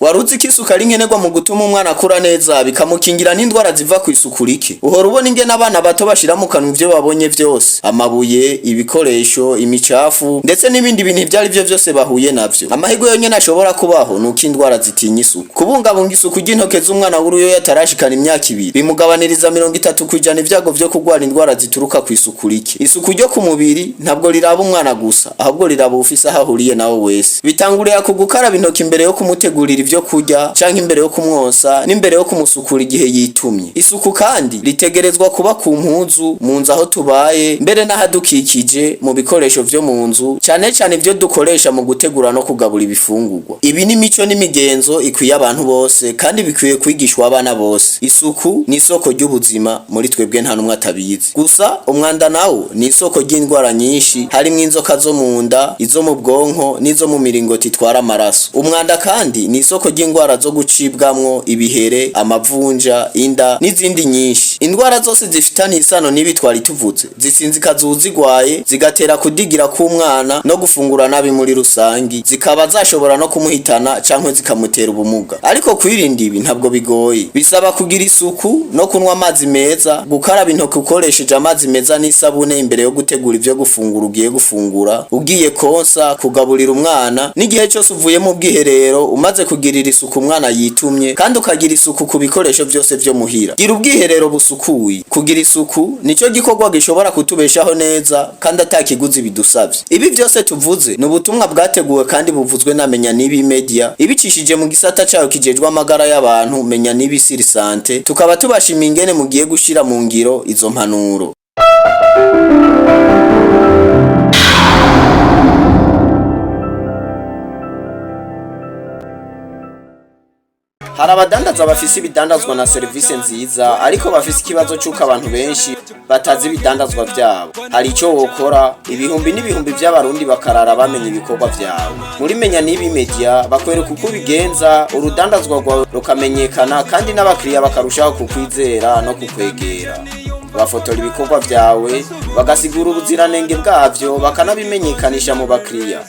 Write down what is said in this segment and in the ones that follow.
Waruzi ko isuku ari nkenerwa mu gutuma umwana akura neza bikamukingira n'indwara ziva ku isuku rike. Uhora ubona ingene abana bato bashira mu kanwa ivyo babonye vyose, amabuye, ibikoresho, imicafu ndetse n'ibindi bintu ivyari byo vyose bahuye navyo. Amahirwe yonyene ashobora kubaho nuko indwara zitinya isuku. Kubungabunga isuku ry'intoke z'umwana w'uruyo yatarashikana imyaka 2 bimugabaniriza 30% ivyago vyo kugwara indwara zituruka ku isuku rike. Isuku ryo ku mubiri ntabwo riraba umwana gusa, ahubwo riraba ufise ahahuriye nawe wese. Bitangurira ku gukaraba intoki imbere yo kumutegurira ivyo kurya canke imbere yo kumwosa n'imbere yo kumusukura igihe yitumye. Isuku kandi ritegerezwa kuba ku mpuzu, mu nzu aho tubaye, mbere n'ahadukikije, mu bikoresho vyo mu nzu, cane cane ivyo dukoresha mu gutegura no kugabura ibifungurwa. Ibi ni mico n'imigenzo ikwiye abantu bose kandi bikwiye kwigishwa abana bose. Isuku ni isoko ry'ubuzima, muri twebwe nta numwe atabizi. Gusa umwanda nawo ni isoko ry'indwara nyinshi, harimwo inzoka zo mu nda, izo mu bwonko n'izo mu miringoti itwara amaraso. Umwanda kandi ni isoko ry'indwara zo gucibwamwo ibihere, amavunja, inda n'izindi nyinshi. Indwara zose zifitanye isano n'ibi twari tuvuze zisinzikaza uzigwaye, zigatera kudigira k'umwana no gufungura nabi muri rusangi, zikaba zashobora no kumuhitana canke zikamutera ubumuga. Ariko kwirinda ibi ntabwo bigoye, bisaba kugira isuku no kunywa amazi meza, gukaraba intoki ukoresheje amazi meza n'isabune imbere yo gutegura ivyo gufungura ugiye gufungura, ugiye konsa, kugaburira umwana, n'igihe cyose uvuye mu bwiherero umaze kugirira isuku umwana yitumye, kandi ukagira isuku ku bikoresho vyose vyo muhira. Gira ubwiherero busukuye. Kugira isuku nico gikorwa gishobora kutubeshaho neza kandi atakiguzi bidusavye. Ibi vyose tuvuze ni ubutumwa bwateguwe kandi buvuzwe na Menya Nibi Media ibicishije mu gisata cayo kijejwe amagara y'abantu Menya Nibi Siri Sante. Tukaba tubashimiye ingene mugiye gushira mu ngiro izo mpanuro. Hari abadandaza bafise ibidandazwa na serivisi nziza ariko bafise ikibazo cy'uko abantu benshi batazi ibidandazwa vyabo. Hari ico wokora, ibihumbi n'ibihumbi vy'abarundi bakarara bamenye ibikorwa vyawe. Muri Menya Nibi Media bakwereka uko bigenza urudandazwa rwawe rukamenyekana kandi n'abakiriya bakarushaho kukwizera no kukwegera. Bafotora ibikorwa vyawe, bagasigura ubuziranenge bwavyo, bakanabimenyekanisha mu bakiriya.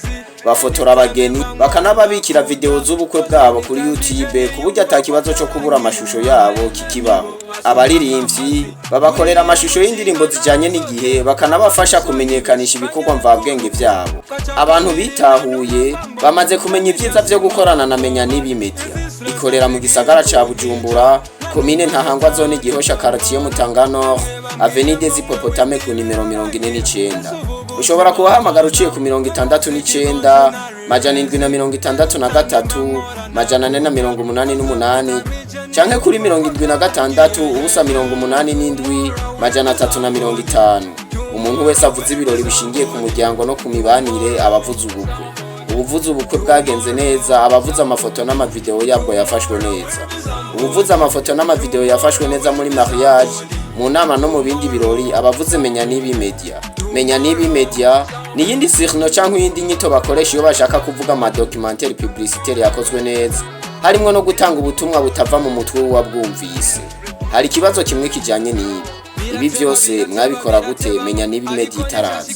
Bafotora abageni, bakanababikira video z'ubukwe bwabo kuri YouTube kuburyo atakibazo cyo kubura amashusho yabo kikibaho. Abaririmbyi babakorera amashusho y'indirimbo zijanye n'igihe, bakanabafasha kumenyekanisha ibikorwa mvabwenge vyabo. Abantu bitahuye bamaze kumenya ivyiza vyo gukorana na Menya Nibi Media. Ikorera mu gisagara ca Bujumbura, komine Ntahangwa, zone Gihosha, quartier Mutangano, avenue des Hippopotame ku nimero 49. Ushobora kubahamagara uciye ku 69 763 488 canke kuri 76 ubusa 87 350. Umuntu wese avuze ibirori bishingiye ku muryango no ku mibanire abavuze ubukwe. Ubuvuze ubukwe bwagenze neza, abavuze amafoto n'amavideo yabwo yafashwe neza. Ubuvuze amafoto n'amavideo yafashwe neza muri mariage, mu nama no mu bindi birori, abavuze Menya Nibi Media. Menya Nibi Media ni yindi sirno canke yindi nyito bakoresha iyo bashaka kuvuga ama documentaire publicitaire yakozwe neza, harimo no gutanga ubutumwa butava mu mutwe wabwumvise. Hari kibazo kimwe kijanye n'ibi. Ibi vyose mwabikora gute Menya Nibi Media itaraza?